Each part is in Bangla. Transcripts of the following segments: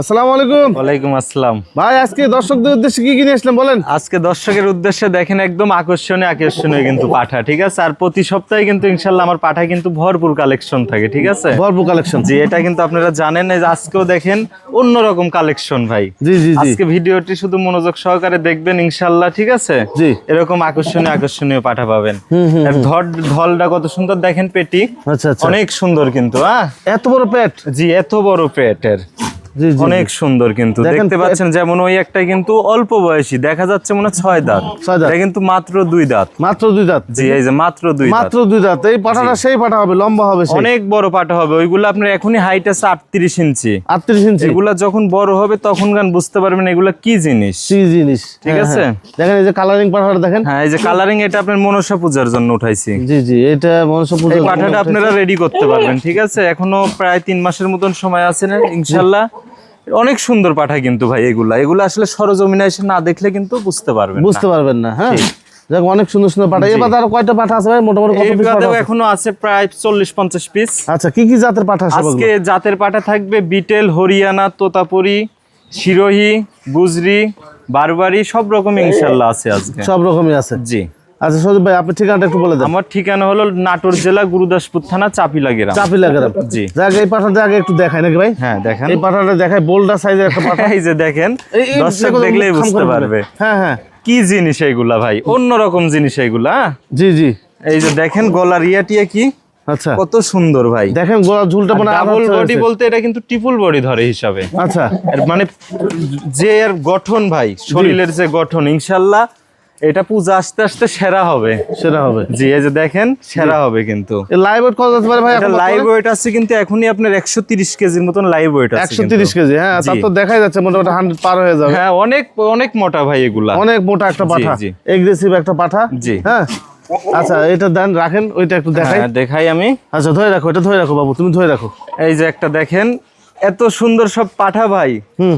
আসসালামু আলাইকুম। ওয়ালাইকুম আসসালাম। ভাই আজকে দর্শকদের উদ্দেশ্যে কি কি নিয়ে আসলেন বলেন? আজকে দর্শকের উদ্দেশ্যে দেখেন একদম আকর্ষণীয় কিন্তু পাঠা, ঠিক আছে। আর প্রতি সপ্তাহে কিন্তু ইনশাল্লাহ আমার পাঠা কিন্তু ভরপুর কালেকশন থাকে, ঠিক আছে। ভরপুর কালেকশন। জি, এটা কিন্তু আপনারা জানেন। এই যে আজকেও দেখেন অন্যরকম কালেকশন ভাই। জি জি জি। আজকে ভিডিওটি শুধু মনোযোগ সহকারে দেখবেন ইনশাল্লাহ, ঠিক আছে। জি। এরকম আকর্ষণীয় পাঠা পাবেন। আর ঢলটা কত সুন্দর দেখেন, পেটি আচ্ছা আচ্ছা। অনেক সুন্দর কিন্তু। এত বড় পেট। জি, এত বড় পেটের। জি জি। অনেক সুন্দর কিন্তু দেখতে পাচ্ছেন। যেমন ওই একটা কিন্তু অল্প বয়সী, দেখা যাচ্ছে মনে হয় 6 দাঁত, এটা কিন্তু মাত্র 2 দাঁত। মাত্র 2 দাঁত। জি, এই যে মাত্র 2 দাঁত। মাত্র 2 দাঁত। এই পাঠাটা সেই পাঠা হবে, লম্বা হবে, অনেক বড় পাঠা হবে। ওইগুলো আপনার এখনই হাইট আছে 38 ইঞ্চি। 38 ইঞ্চি। এগুলা যখন বড় হবে তখন গান বুঝতে পারবেন এগুলা কি জিনিস। কি জিনিস, ঠিক আছে। দেখেন এই যে কালারিং পাঠাটা দেখেন। হ্যাঁ, এই যে কালারিং, এটা আপনার মনসা পূজার জন্য উঠাইছি। জি জি, এটা মনসা পূজা। এই পাঠাটা আপনারা রেডি করতে পারবেন, ঠিক আছে। এখনো প্রায় 3 মাসের মতন সময় আছে না, ইনশাআল্লাহ। অনেক সুন্দর পাঠা কিন্তু ভাই। এগুলা আসলে সরজমিনে এসে না দেখলে কিন্তু বুঝতে পারবেন না। হ্যাঁ, দেখো অনেক সুন্দর সুন্দর পাঠা। এবার আর কয়টা পাঠা আছে ভাই? মোটামুটি কত পিস পাঠা? এখনো আছে প্রায় 40-50 পিস। আচ্ছা, কি কি জাতের পাঠা আছে? আজকে জাতের পাঠা থাকবে বিটেল, হরিয়ানা, তোতাপুরি, সিরোহি, গুজরি, বারবারি, সব রকম ইনশাআল্লাহ আছে আজকে। সব রকমই আছে। জি। আচ্ছা সজীব ভাই, আপনি ঠিকানাটা একটু বলে দেন। আমার ঠিকানা হলো নাটোর জেলা গুরুদাসপুর থানা চাপিলা গ্রাম। চাপিলা গ্রাম। জি। যাক, এই পাঠাটা আগে একটু দেখাই নাকি ভাই? হ্যাঁ, দেখেন। এই পাঠাটা দেখাই, বোল্ডার সাইজের একটা পাঠা। এই যে দেখেন, দর্শক দেখলেই বুঝতে পারবে। হ্যাঁ হ্যাঁ। কি জিনিস এইগুলা ভাই, অন্যরকম জিনিস এইগুলা। জি জি। এই যে দেখেন গলার ইয়াটিয়া কি, আচ্ছা কত সুন্দর ভাই। দেখেন গোলার ঝুলটা মানে ডাবল বডি বলতে এটা কিন্তু ট্রিপল বডি ধরে হিসাবে। আচ্ছা, মানে যে এর গঠন ভাই, শরীরের যে গঠন, ইনশাআল্লাহ এটা পূজা আস্তে আস্তে সেরা হবে। জি, এই যে দেখেন সেরা হবে কিন্তু। লাইভ ওয়েট কত হতে পারে ভাই? এটা লাইভ ওয়েট আছে কিন্তু এখনই আপনার 130 কেজির মতন লাইভ ওয়েট আছে। 130 কেজি। হ্যাঁ, তা তো দেখাই যাচ্ছে মোটামুটি 100 পার হয়ে যাবে। হ্যাঁ, অনেক মোটা ভাই এগুলা। অনেক মোটা একটা পাঠা, এগ্রেসিভ একটা পাঠা। জি। হ্যাঁ। আচ্ছা, এটা দেন, রাখেন, ওইটা একটু দেখাই। হ্যাঁ, দেখাই আমি। আচ্ছা, ধরে রাখো, এটা ধরে রাখো বাবু, তুমি ধরে রাখো। এই যে একটা দেখেন, এত সুন্দর সব পাঠা ভাই,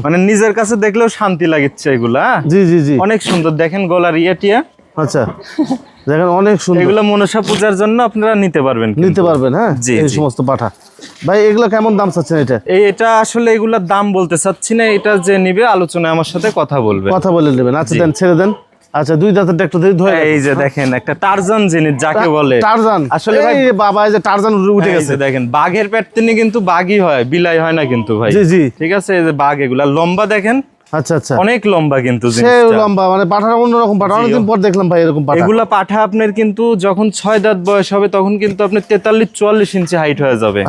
মানে নিজের কাছে দেখলেও শান্তি লাগছে এগুলা। জি জি জি। অনেক সুন্দর দেখেন গলার ইয়াটিয়া। আচ্ছা, দেখেন অনেক সুন্দর। এগুলো মনসা পূজার জন্য আপনারা নিতে পারবেন। হ্যাঁ। এই সমস্ত পাঠা ভাই, এগুলো কেমন দাম চাচ্ছেন? এটা আসলে এগুলার দাম বলতে চাচ্ছি না, এটা যে নিবে আলোচনায় আমার সাথে কথা বলে নেবেন। আচ্ছা দেন, ছেড়ে দেন। আচ্ছা, 2 দাঁতেরটা একটু ধরে। এই যে দেখেন একটা টারজান জিনিস যাকে বলে। টারজান আসলে ভাই, বাবা এই যে টারজান উঠে গেছে। দেখেন বাঘের পেট তিনি কিন্তু বাঘই হয়, বিলাই হয় না কিন্তু ভাই। জি জি। ঠিক আছে, এই যে বাঘ, এগুলা লম্বা দেখেন। আচ্ছা আচ্ছা, অনেক লম্বা কিন্তু লম্বা, মানে পাঠার অন্যরকম পাঠা। অনেকদিন পর দেখলাম ভাই এরকম পাঠা। এগুলা পাঠা আপনার কিন্তু যখন 6 দাঁত বয়স হবে তখন কিন্তু আপনার 43-44 ইঞ্চি হাইট হয়ে যাবে।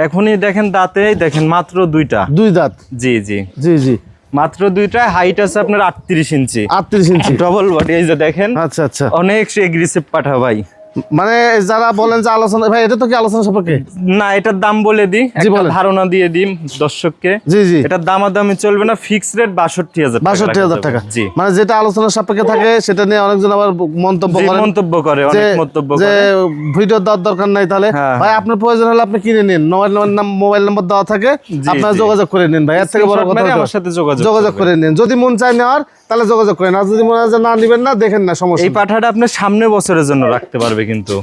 এখনই দেখেন দাঁতে, দেখেন মাত্র 2 দাঁত। জি জি জি জি, মাত্র 2টায় হাইট আছে আপনার 38 ইঞ্চি। 38 ইঞ্চি ডবল বডি। এই যে দেখেন। আচ্ছা আচ্ছা, অনেক এগ্রেসিভ পাঠা ভাই। মানে যারা বলেন যে আলোচনা, ভাই এটা তো কি আলোচনা সাপেক্ষে না, এটার দাম বলে দিই, একটা ধারণা দিয়ে দিই দর্শককে। জি জি। এটার দামাদামি চলবে না, ফিক্স রেট 62,000 টাকা। জি, মানে যেটা আলোচনা সাপেক্ষে থাকে সেটা নিয়ে অনেকজন আবার মন্তব্য করে, যে ভিডিও দেওয়ার দরকার নাই। তাহলে ভাই আপনার প্রয়োজন হলে আপনি কিনে নিন, মোবাইল নাম্বার দেওয়া থাকে, আপনারা যোগাযোগ করে নিন ভাই। এর থেকে বড় কথা আমার সাথে যোগাযোগ করে নিন। যদি মন চায় নেওয়ার তাহলে যোগাযোগ করেন, আর যদি মনে হয় যে না নিবেন না, দেখেন না, সমস্যা। এই পাঠাটা আপনি সামনে বছরের জন্য রাখতে পারবে কিন্তু।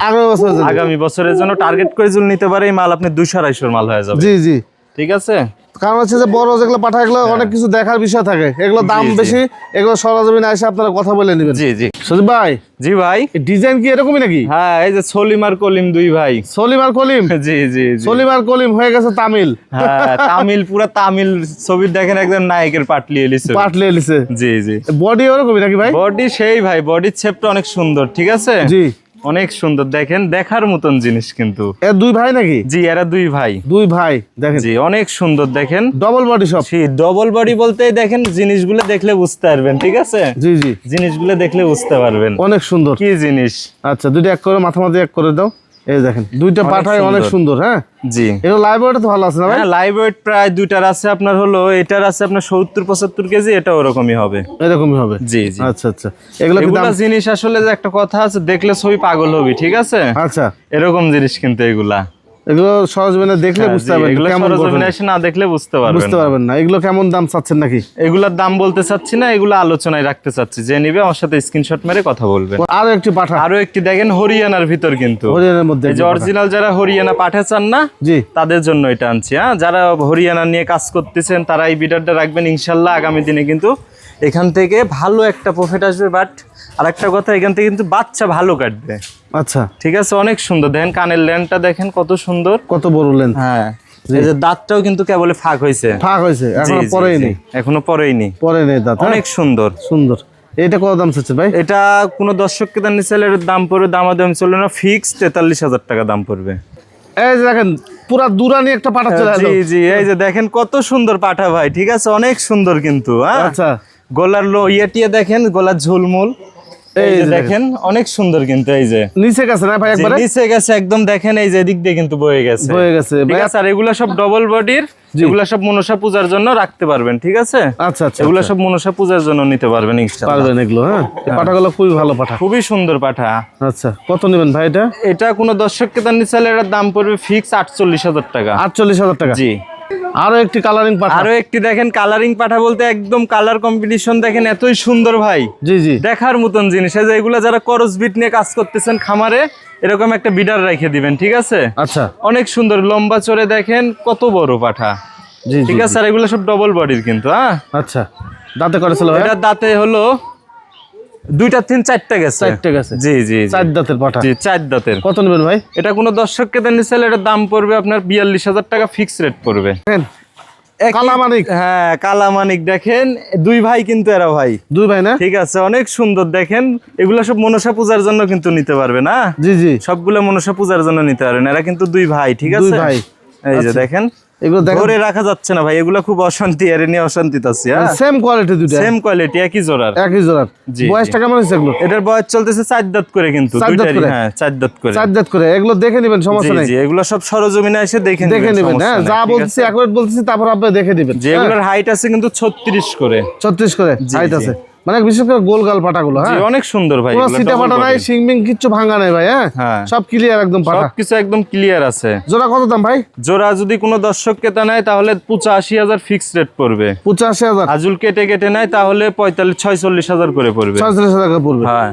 আগামী বছরের জন্য টার্গেট করে যদি নিতে পারে, এই মাল আপনি 200-250 মাল হয়ে যাবে। জি জি, ঠিক আছে। কারণ হচ্ছে যে বড় যেগুলো পাঠা, এগুলো অনেক কিছু দেখার বিষয় থাকে, এগুলো দাম বেশি, এগুলো সরজমিনে এসে আপনারা কথা বলে নেবেন। জি জি। সজীব ভাই। জি ভাই। ডিজাইন কি এরকমই নাকি? হ্যাঁ, এই যে সলিম আর কলিম 2 ভাই। সলিম আর কলিম। জি জি। সলিম আর কলিম হয়ে গেছে তামিল। হ্যাঁ, তামিল, পুরা তামিল ছবির দেখেন একদম নায়কের পাটলি এলিছে। জি জি। বডি ওরকমই নাকি ভাই? বডি সেই ভাই, বডির শেপটা অনেক সুন্দর, ঠিক আছে। জি, অনেক সুন্দর দেখেন, দেখার মতন জিনিস কিন্তু। এর 2 ভাই নাকি? জি, এরা 2 ভাই। দেখেন। জি, অনেক সুন্দর দেখেন। ডবল বডি সব। ডবল বডি বলতে দেখেন জিনিসগুলো দেখলে বুঝতে পারবেন, ঠিক আছে। জি জি, জিনিসগুলো দেখলে বুঝতে পারবেন অনেক সুন্দর কি জিনিস। আচ্ছা, 2টা এক করে মাথা এক করে দাও। এই দেখেন 2টা পাঠায় অনেক সুন্দর। হ্যাঁ জি। এটা লাইভ ওয়েট তো ভালো আছে না ভাই? হ্যাঁ, লাইভ ওয়েট প্রায় 2টার আছে আপনার, হলো এটার আছে আপনার 70-75 কেজি, এটা ওরকমই হবে। এরকমই হবে। জি জি। আচ্ছা আচ্ছা, এগুলো জিনিস আসলে যে একটা কথা আছে, দেখলে ছবি পাগল হবি, ঠিক আছে। আচ্ছা, এরকম জিনিস কিন্তু এগুলা। এগুলো সরজমিনে দেখলে বুঝতে পারবেন, এগুলো সরজমিনে এসে না দেখলে বুঝতে পারবেন না। এগুলো কেমন দাম চাচ্ছেন নাকি? এগুলোর দাম বলতে চাচ্ছি না, এগুলো আলোচনায় রাখতে চাচ্ছি। যে নিবে আমার সাথে স্ক্রিনশট মেরে কথা বলবেন। আরো একটি পাঠা, আরো একটি দেখেন হরিয়ানার ভিতর, কিন্তু হরিয়ানার মধ্যে এই যে অরিজিনাল যারা হরিয়ানা পাঠা চান না, জি, তাদের জন্য এটা আনছি। হ্যাঁ, যারা হরিয়ানা নিয়ে কাজ করতেছেন তারা এই বিডারটা রাখবেন। ইনশাল্লাহ আগামী দিনে কিন্তু এখান থেকে ভালো একটা প্রফিট আসবে। বাট আরেকটা কথা, এখান থেকে কিন্তু বাচ্চা ভালো কাটবে। আচ্ছা, ঠিক আছে, অনেক সুন্দর। দেখেন কানের লেনটা দেখেন কত সুন্দর, কত বড় লেন। হ্যাঁ, এই যে দাঁতটাও কিন্তু কেবল ফাঁক হয়েছে, এখনো পরেইনি, এখনো পরেই দাঁত, অনেক সুন্দর। এটা কত দাম চাচ্ছে ভাই? এটা কোনো দর্শককে দাম নিচ্ছে, এর দাম পড়বে, দামাদাম চলে না, ফিক্স 43,000 টাকা দাম পড়বে। এই যে দেখেন পুরা দুরানি একটা পাঠা চলে আসলো। জি, এই যে দেখেন কত সুন্দর পাঠা ভাই। ঠিক আছে, অনেক সুন্দর কিন্তু। আচ্ছা, গলার ইয়েটিয়ে দেখেন, গলার ঝুলমুল এই যে দেখেন অনেক সুন্দর কিন্তু। এই যে নিচে গেছে না ভাই, একবারে নিচে গেছে একদম। দেখেন এই যে দিক দিয়ে কিন্তু বয়ে গেছে ঠিক আছে। আর এগুলা সব ডবল বডির, এগুলা সব মনসা পূজার জন্য রাখতে পারবেন। ঠিক আছে, আচ্ছা, এগুলা সব মনসা পূজার জন্য নিতে পারবেন ইনশাআল্লাহ। এগুলো এই পাঠাগুলো খুবই ভালো পাঠা, খুবই সুন্দর পাঠা। আচ্ছা, কত নেবেন ভাই এটা? এটা কোনো দর্শককে দাম নিচ্ছে, এর দাম পড়বে ফিক্স 48,000 টাকা। 48,000 টাকা, জি। আরো একটি কালারিং পাঠা, আরো একটি দেখেন কালারিং পাঠা, বলতে একদম কালার কম্বিনেশন দেখেন এতই সুন্দর ভাই। জি জি, দেখার মতন জিনিস। এই যে এগুলা যারা করস বিট নিয়ে কাজ করতেছেন খামারে, এরকম একটা বিডার রেখে দিবেন। ঠিক আছে, আচ্ছা, অনেক সুন্দর লম্বা চড়ে দেখেন কত বড় পাঠা। জি, ঠিক আছে, আর এগুলো সব ডবল বডির কিন্তু। হ্যাঁ, আচ্ছা, দাঁতে করেছিল ভাই? এটা দাঁতে হলো দুইটা তিন চারটা গেছে। জি জি, 4 দাঁতের পাঠা। জি, 4 দাঁতের। কত নেবেন ভাই? এটা কোনো দর্শককে দেন নিছেন, এটার দাম পড়বে আপনার 42,000 টাকা, ফিক্স রেট পড়বে। কালামানিক, হ্যাঁ কালামানিক দেখেন, দুই ভাই কিন্তু এরা ভাই, দুই ভাই না? ঠিক আছে, অনেক সুন্দর দেখেন। এগুলা সব মনসা পূজার জন্য কিন্তু নিতে পারবে না। জি জি, সবগুলো মনসা পূজার জন্য নিতে পারবেন। এরা কিন্তু দুই ভাই। ঠিক আছে, দুই ভাই। এই যে দেখেন, এগুলো ধরে রাখা যাচ্ছে না ভাই, এগুলা খুব অশান্তি, এর নিয়ে অশান্তিতে আছে। সেম কোয়ালিটি, দুটো সেম কোয়ালিটি, একই জোড়ার। বয়সটা কেমন হয়েছে এগুলো? এটার বয়স চলতেছে 4 দাঁত করে কিন্তু, দুইটারই। হ্যাঁ, 4 দাঁত করে। 4 দাঁত করে। এগুলো দেখে নেবেন, সমস্যা নেই। জি, এগুলো সব সরজমিনে এসে দেখে নেবেন। হ্যাঁ, যা বলছি অ্যাকুরেট বলছি, তারপর আপনি দেখে দিবেন। যে এগুলোর হাইট আছে কিন্তু 36 করে, 36 করে হাইট আছে। মানে বিশেষ করে গোলগাল পাটাগুলো। হ্যাঁ, অনেক সুন্দর ভাই। কোনো সিটা পাটা নাই, সিংমিং কিচ্ছু ভাঙা নাই ভাই। হ্যাঁ, সব ক্লিয়ার একদম পাটা, সবকিছু একদম ক্লিয়ার আছে। জোড়া কত দাম ভাই? জোড়া যদি কোনো দর্শক ক্রেতা নেয় তাহলে 85,000 ফিক্স রেট পড়বে। 85,000। আজুল কেটে নেয় তাহলে 46,000 করে পড়বে। 46,000 করে পড়বে। হ্যাঁ,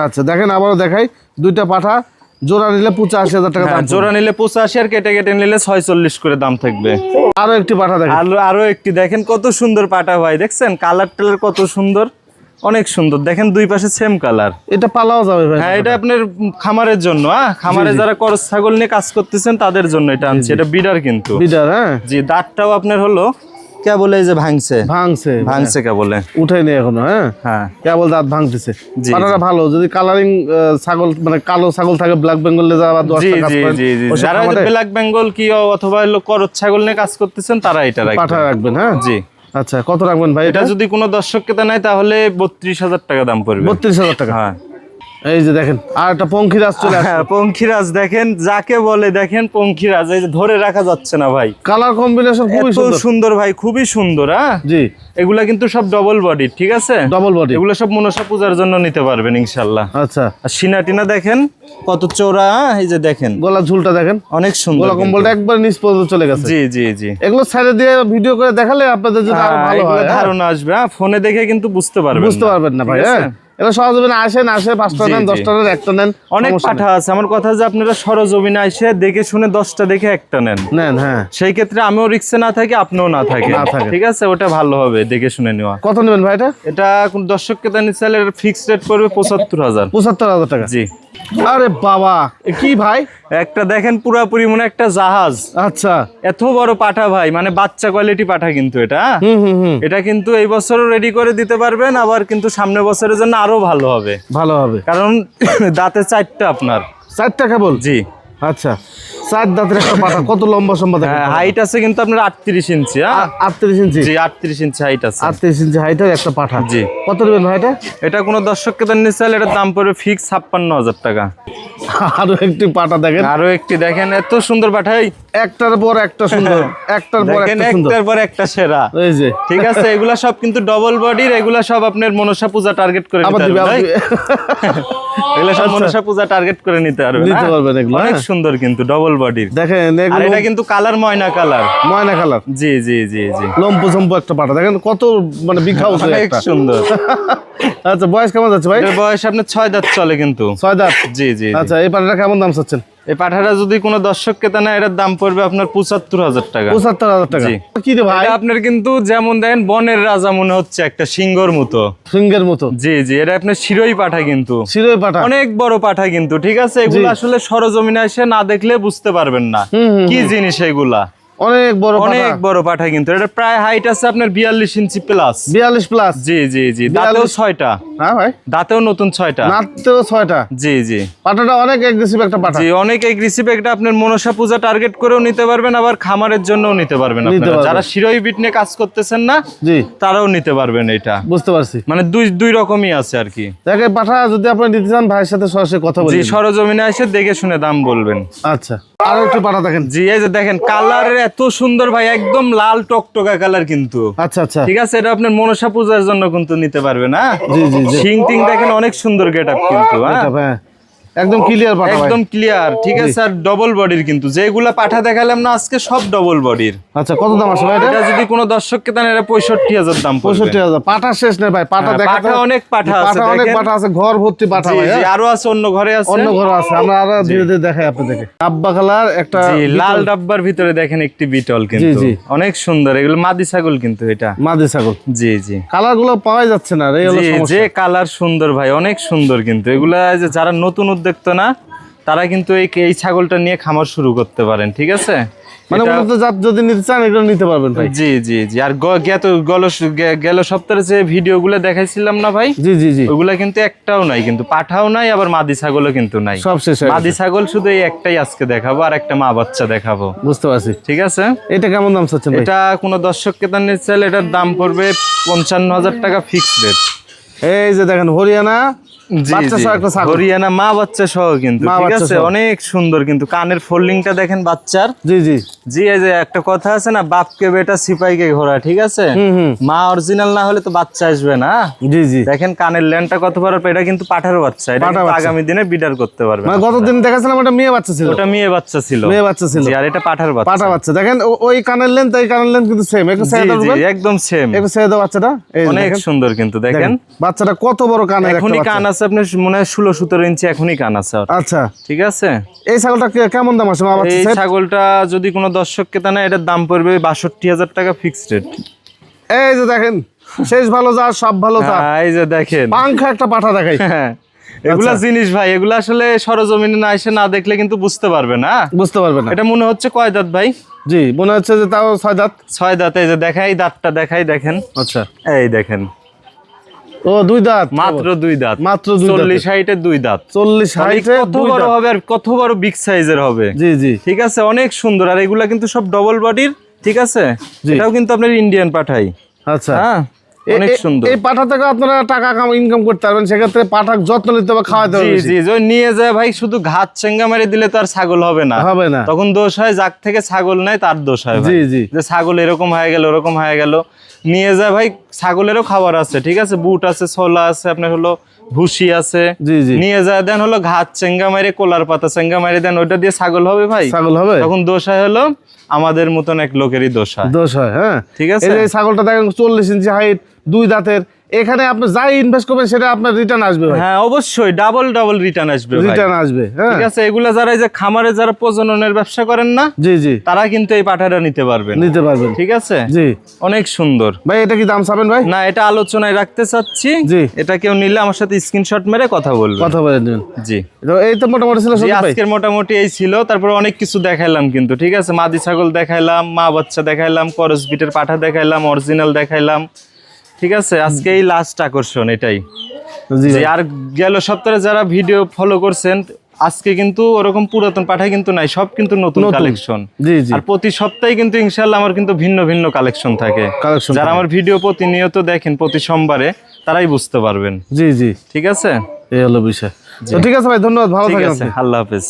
আচ্ছা, দেখেন আবারও দেখাই, দুইটা পাঠা জোড়া নিলে 85,000 টাকা দাম। জোড়া নিলে 85, আর কেটে নিলে 46 করে দাম থাকবে। আরো একটি পাঠা দেখেন, আরো একটি দেখেন কত সুন্দর পাঠা ভাই। দেখছেন কালার টালার কত সুন্দর, অনেক সুন্দর। দেখেন দুই পাশে সেম কালার। এটা পালাও যাবে ভাই? হ্যাঁ, এটা আপনার খামারের জন্য। খামারে যারা করস ছাগল নিয়ে কাজ করতেছেন তাদের জন্য এটা আনছি। এটা বিডার কিন্তু, বিডার। হ্যাঁ, জি, দাঁতটাও আপনার হলো কেবল এই যে ভাঙছে কেবলে, উঠাই নেই এখনো। হ্যাঁ, কেবল দাঁত ভাঙতেছে। পাঠাটা ভালো, যদি কালারিং ছাগল, মানে কালো ছাগল থাকে, ব্ল্যাক বেঙ্গল যারা ব্ল্যাক বেঙ্গল কি অথবা হলো করস ছাগল নিয়ে কাজ করতেছেন তারা এটা পাঠা রাখবেন। হ্যাঁ, জি। আচ্ছা, কত রাখবেন ভাই? এটা যদি কোনো দর্শক ক্রেতা নেয় তাহলে 32,000 টাকা দাম পড়বে। 32,000 টাকা। হ্যাঁ, এই যে দেখেন আর একটা পঙ্খিরাজ চলে আসছে। হ্যাঁ, পঙ্খিরাজ দেখেন, যাকে বলে দেখেন পঙ্খিরাজ। এই যে ধরে রাখা যাচ্ছে না ভাই, কালার কম্বিনেশন খুবই সুন্দর ভাই, খুবই সুন্দর। হ্যাঁ, জি, এগুলা কিন্তু সব ডবল বডি। ঠিক আছে, ডবল বডি। এগুলো সব মনসা পূজার জন্য নিতে পারবেন ইনশাআল্লাহ। আচ্ছা, আর সিনা টিনা দেখেন কত চওড়া। এই যে দেখেন গলা ঝুলটা দেখেন, অনেক সুন্দর। গলা কম্বলটা একবার নিচ পর্যন্ত চলে গেছে। জি জি জি, এগুলো সাইডে দিয়ে ভিডিও করে দেখালে আপনাদের জন্য আরো ভালো হয়। ধারণা আসবে। ফোনে দেখে কিন্তু বুঝতে পারবেন না ভাই। এটা সরজমিনে আসেন, 5টা নেন, 10টা নেন, একটা নেন, অনেক পাঠা আছে। আমার কথা যে আপনারা সরজমিনে এসে দেখে শুনে 10টা দেখে একটা নেন। হ্যাঁ, সেই ক্ষেত্রে আমিও রিস্কে না থাকি, আপনিও না থাকে। ঠিক আছে, ওটা ভালো হবে দেখে শুনে নেওয়া। কত নেবেন ভাই এটা? এটা কোন দর্শককে দানি চাইলে ফিক্স রেট পড়বে 75,000। 75,000 টাকা? জি। আরে বাবা, কি ভাই, একটা দেখেন পুরাপুরি মনে একটা জাহাজ। আচ্ছা, এত বড় পাঠা ভাই, মানে বাচ্চা কোয়ালিটি পাঠা কিন্তু এটা। এটা কিন্তু এই বছরও রেডি করে দিতে পারবেন, আবার কিন্তু সামনের বছরের জন্য আরো ভালো হবে। কারণ দাঁতে 4টা আপনার। 4টা কেবল? জি। আচ্ছা, 4 দাঁতের একটা পাঠা, কত লম্বা সম্ভব? হাইট আছে কিন্তু আপনার 38 ইঞ্চি। 38 ইঞ্চি? জি, 38 ইঞ্চি হাইট আছে। 38 ইঞ্চি হাইটের একটা পাঠা। জি। কত নেবেন ভাই এটা? এটা কোনো দর্শককে দেন নিচাল, এটার দাম পড়বে ফিক্স 56,000 টাকা। আরো একটি পাঠা দেখেন, এত সুন্দর পাঠাই, একটার পর একটা সুন্দর, একটার পর একটা সেরা। এই যে ঠিক আছে, এগুলা সব কিন্তু ডবল বডির। এগুলা সব আপনার মনসা পূজা টার্গেট করে নিতে পারবেন। এগুলা সব মনসা পূজা টার্গেট করে নিতে পারবেন। অনেক সুন্দর কিন্তু ডবল বডির। দেখেন আর এটা কিন্তু কালার ময়না কালার। ময়না কালার। জি জি জি জি। লম্পু ঝম্পু একটা পাঠা, দেখেন কত মানে বিখাও অনেক সুন্দর। আচ্ছা বয়স কেমন যাচ্ছে ভাই? এর বয়স আপনার 6 দাঁত চলে কিন্তু। 6 দাঁত। জি জি। আচ্ছা এই পাঠাটা কেমন দাম চাচ্ছেন? এই পাঠাটা যদি কোনো দর্শক ক্রেতা নেয় এটার দাম পড়বে আপনার 75,000 টাকা। 75,000 টাকা। কি রে ভাই? এটা আপনার কিন্তু যেমন দেখেন বনের রাজা মনে হচ্ছে, একটা সিংহের মতো। সিংহের মতো। জি জি, এটা আপনার শিরোই পাঠা কিন্তু। শিরোই পাঠা। অনেক বড় পাঠা কিন্তু, ঠিক আছে? এগুলো আসলে সরজমিনে এসে না দেখলে বুঝতে পারবেন না কি জিনিস এগুলা। অনেক বড় পাঠা। অনেক বড় পাঠা কিন্তু। এটা প্রায় হাইট আছে আপনার 42 ইঞ্চি প্লাস। 42 প্লাস। জি জি জি। দাঁতেও 6টা। হ্যাঁ ভাই। দাঁতেও নতুন 6টা। দাঁতেও 6টা। জি জি। পাঠাটা অনেক এগ্রেসিভ একটা পাঠা। জি অনেক এগ্রেসিভ একটা। আপনার মনসা পূজা টার্গেট করেও নিতে পারবেন, আবার খামারের জন্যও নিতে পারবেন আপনারা। যারা শিরোই বিট নিয়ে কাজ করতেছেন না, জি, তারাও নিতে পারবেন এটা। বুঝতে পারছি। মানে দুই রকমই আছে আর কি। দেখে পাঠা যদি আপনি নিতে চান ভাইয়ের সাথে সরাসরি কথা বলবেন। জি সরজমিনে এসে দেখে শুনে দাম বলবেন। আচ্ছা আর একটু পাঠা দেখেন। জি এই যে দেখেন কালার এত সুন্দর ভাই, একদম লাল টকটকা কালার কিন্তু। আচ্ছা আচ্ছা ঠিক আছে, এটা আপনার মনসা পূজার জন্য কিন্তু নিতে পারবেন। হ্যাঁ জি জি জি। শিং টিং দেখেন অনেক সুন্দর গেটআপ কিন্তু। হ্যাঁ একদম ক্লিয়ার পাঠা, একদম ক্লিয়ার। ঠিক আছে, আর ডবল বডির কিন্তু। যেগুলা পাঠা দেখালাম না আজকে সব ডবল বডির। আচ্ছা কত দাম আছে ভাই এটা? এটা যদি কোনো দর্শককে দেন এটা 65,000 দাম পড়বে। 65,000। পাঠা শেষ নেই ভাই, পাঠা দেখা পাঠা অনেক পাঠা আছে, অনেক দেখেন। পাঠা আছে, ঘর ভর্তি পাঠা ভাই। জি আরো আছে, অন্য ঘরে আছে, অন্য ঘর আছে। আমরা আরো ধীরে ধীরে দেখাই আপনাদেরকে। ডাব্বা কালার একটা। জি লাল ডাব্বার ভিতরে দেখেন একটি বিটল কিন্তু। অনেক সুন্দর। এগুলো মাদি ছাগল কিন্তু। এটা মাদি ছাগল। জি জি। কালার গুলো পাওয়া যাচ্ছে না, এই হলো সমস্যা। যে কালার সুন্দর ভাই, অনেক সুন্দর কিন্তু। এগুলা যে যারা নতুন উদ্যোক্তা না, তারা কিন্তু এই ছাগলটা নিয়ে খামার শুরু করতে পারেন। ঠিক আছে, মানে উন্নত জাত যদি নিতে চান এগুলো নিতে পারবেন ভাই। জি জি জি। আর গেল সপ্তাহে যে ভিডিওগুলো দেখাইছিলাম না ভাই, জি জি জি, ওগুলা কিন্তু একটাও নাই কিন্তু। পাঠাও নাই, আবার মাদি ছাগলও কিন্তু নাই। সব শেষ। মাদি ছাগল শুধু এই একটাই আজকে দেখাবো, আর একটা মা বাচ্চা দেখাবো। বুঝতে পারছি। ঠিক আছে, এটা কেমন দাম চাচ্ছেন ভাই? এটা কোনো দর্শককে তার নিতে চাইলে এটার দাম পড়বে 55,000 টাকা ফিক্সড রেট। এই যে দেখেন হরিয়ানা বাচ্চা সহ একটা ছাগল। হরিয়ানা মা বাচ্চা সহ কিন্তু। ঠিক আছে, অনেক সুন্দর কিন্তু। কানের ফোল্ডিংটা দেখেন বাচ্চার। জি জি জি। এই যে একটা কথা আছে না, বাপকে বেটা সিপাইকে ঘোড়া। ঠিক আছে, মা অরিজিনাল না হলে তো বাচ্চা আসবে না। জি জি। দেখেন কানের ল্যান্ডটা কত বড়। এটা কিন্তু পাঠার বাচ্চা। এটা আগামী দিনে বিডার করতে পারবে। মানে গতদিন দেখাছিলাম ওটা মেয়ে বাচ্চা ছিল। ওটা মেয়ে বাচ্চা ছিল। মেয়ে বাচ্চা ছিল। জি, আর এটা পাঠার বাচ্চা। পাঠা বাচ্চা। দেখেন ওই কানের লেন্থ এই কানের লেন্থ কিন্তু সেম। একটু ছেড়ে দাও। জি একদম সেম। একটু ছেড়ে দাও বাচ্চাটা। অনেক সুন্দর কিন্তু। দেখেন বাচ্চাটা কত বড় কান। এখনই কান আছে আপনার মনে হয় 16-17 ইঞ্চি এখনই কান আছে। আচ্ছা ঠিক আছে। এই ছাগলটা কেমন দাম আছে? এই ছাগলটা যদি কোনো দর্শককে তা না, এটার দাম পড়বে 62,000 টাকা ফিক্সড রেট। এই যে দেখেন শেষ ভালো যা সব ভালো যা। এই যে দেখেন পাংখা একটা পাঠা দেখাই। এগুলা জিনিস ভাই, এগুলা আসলে সরজমিনে না এসে না দেখলে কিন্তু বুঝতে পারবে না। বুঝতে পারবে না। এটা মনে হচ্ছে কয় দাঁত ভাই? জি মনে হচ্ছে যে তাও 6 দাঁত। 6 দাঁত। এই যে দেখাই দাঁতটা দেখাই, দেখেন। আচ্ছা এই দেখেন। ও 2 দাঁত। মাত্র 2 দাঁত। মাত্র 2 দাঁত। 40 হাইটে 2 দাঁত। 40 হাইটে কত বড় হবে আর কত বড় বিগ সাইজের হবে। জি জি। ঠিক আছে, অনেক সুন্দর। আর এগুলা কিন্তু সব ডবল বডির। ঠিক আছে, এটাও কিন্তু আপনার ইন্ডিয়ান পাঠাই। আচ্ছা হ্যাঁ অনেক সুন্দর। এই পাঠা থেকে আপনারা টাকা ইনকাম করতে পারবেন। সেক্ষেত্রে পাঠার যত্ন নিতে হবে, খাওয়াতে হবে। জি জি। নিয়ে যায় ভাই, শুধু ঘাত চেঙ্গা মারি দিলে তো আর ছাগল হবে না। হবে না। তখন দোষ হয় যাক থেকে ছাগল নাই তার দোষ হয়। জি জি। যে ছাগল এরকম হয়ে গেল ওরকম হয়ে গেল। নিয়ে যায় ভাই, ছাগলেরও খাবার আছে। ঠিক আছে, বুট আছে, ছোলা আছে, আপনার হলো ভুসি আছে। জি জি। নিয়ে যায় দেন হলো ঘাত চেঙ্গা মারি, কোলার পাতা চেঙ্গা মারি দেন, ওইটা দিয়ে ছাগল হবে ভাই। ছাগল হবে। তখন দোষ হয় হলো আমাদের মতন এক লোকেরই দোষ হয়। দোষ হয়। হ্যাঁ ঠিক আছে। এই ছাগলটা দেখেন 40 ইঞ্চি হাইট, 2 দাঁতের। এখানে আপনি যাই ইনভেস্ট করবেন সেটা আপনার রিটার্ন আসবে ভাই। হ্যাঁ অবশ্যই ডাবল রিটার্ন আসবে ভাই। রিটার্ন আসবে। হ্যাঁ ঠিক আছে। এগুলা যারা এই যে খামারে যারা প্রজননের ব্যবসা করেন না, জি জি, তারা কিন্তু এই পাঠাটা নিতে পারবেন। নিতে পারবেন। ঠিক আছে। জি অনেক সুন্দর ভাই। এটা কি দাম চাবেন ভাই? না, এটা আলোচনায় রাখতে চাচ্ছি। জি। এটা কেউ নিলে আমার সাথে স্ক্রিনশট মেরে কথা বলবেন। কথা বলে দিন। জি। এই তো মোটামুটি ছিল সব ভাই। আজকের মোটামুটি এই ছিল। তারপর অনেক কিছু দেখাইলাম কিন্তু। ঠিক আছে, মাদি ছাগল দেখাইলাম, মা বাচ্চা দেখাইলাম, করস বিটের পাঠা দেখাইলাম, অরিজিনাল দেখাইলাম। ঠিক আছে, আজকে এই লাস্ট আকর্ষণ এটাই। জি। আর গেল সপ্তাহে যারা ভিডিও ফলো করছেন, আজকে কিন্তু ওরকম পুরাতন পাঠা কিন্তু নাই, সব কিন্তু নতুন কালেকশন। জি জি। আর প্রতি সপ্তাহে কিন্তু ইনশাআল্লাহ আমার কিন্তু ভিন্ন ভিন্ন কালেকশন থাকে। যারা আমার ভিডিও প্রতিনিয়ত দেখেন প্রতি সোমবারে, তারাই বুঝতে পারবেন। জি জি। ঠিক আছে, এই হলো বিষয়। তো ঠিক আছে ভাই, ধন্যবাদ, ভালো থাকেন। আল্লাহ হাফেজ।